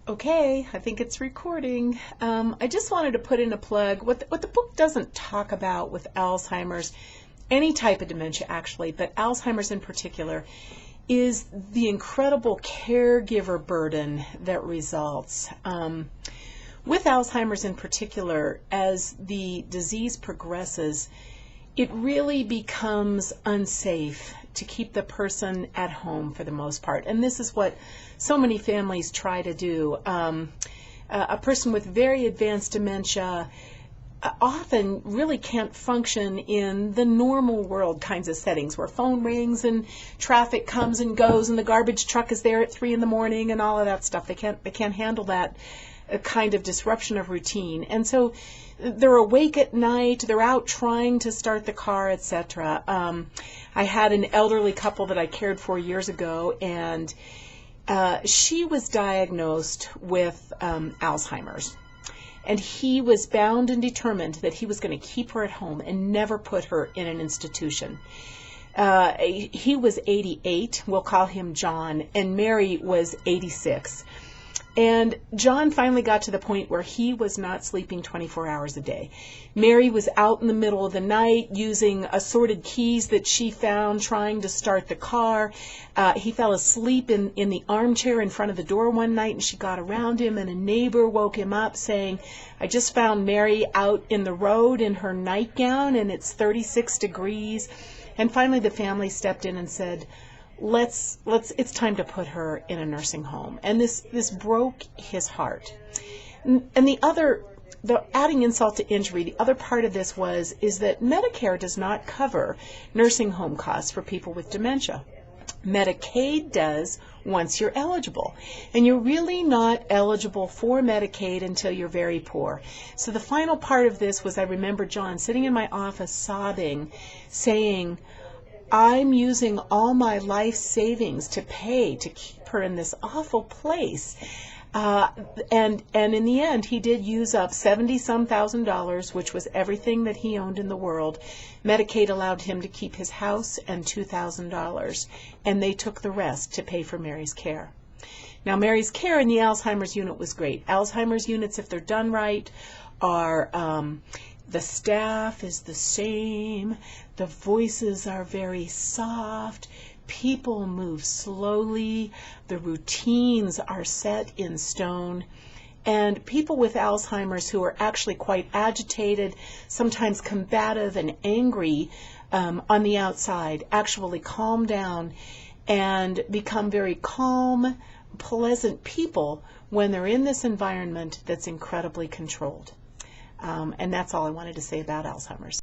Okay, I think it's recording. I just wanted to put in a plug. What the book doesn't talk about with Alzheimer's, any type of dementia actually, but Alzheimer's in particular, is the incredible caregiver burden that results. With Alzheimer's in particular, as the disease progresses, it really becomes unsafe to keep the person at home for the most part. And this is what so many families try to do. A person with very advanced dementia often really can't function in the normal world kinds of settings where phone rings and traffic comes and goes and the garbage truck is there at 3 in the morning and all of that stuff. They can't handle that kind of disruption of routine. And so they're awake at night, they're out trying to start the car, etc. I had an elderly couple that I cared for years ago, and she was diagnosed with Alzheimer's. And he was bound and determined that he was going to keep her at home and never put her in an institution. He was 88, we'll call him John, and Mary was 86. And John finally got to the point where he was not sleeping 24 hours a day. Mary was out in the middle of the night using assorted keys that she found, trying to start the car. He fell asleep in the armchair in front of the door one night, and she got around him, and a neighbor woke him up saying, "I just found Mary out in the road in her nightgown, and it's 36 degrees. And finally the family stepped in and said, it's time to put her in a nursing home. And this broke his heart. And the adding insult to injury, the other part of this is that Medicare does not cover nursing home costs for people with dementia. Medicaid does once you're eligible. And you're really not eligible for Medicaid until you're very poor. So the final part of this was, I remember John sitting in my office sobbing, saying, "I'm using all my life savings to pay to keep her in this awful place." And in the end, he did use up $70-some thousand, which was everything that he owned in the world. Medicaid allowed him to keep his house and $2,000, and they took the rest to pay for Mary's care. Now, Mary's care in the Alzheimer's unit was great. Alzheimer's units, if they're done right, are the staff is the same, the voices are very soft, people move slowly, the routines are set in stone, and people with Alzheimer's who are actually quite agitated, sometimes combative and angry on the outside, actually calm down and become very calm, pleasant people when they're in this environment that's incredibly controlled. And that's all I wanted to say about Alzheimer's.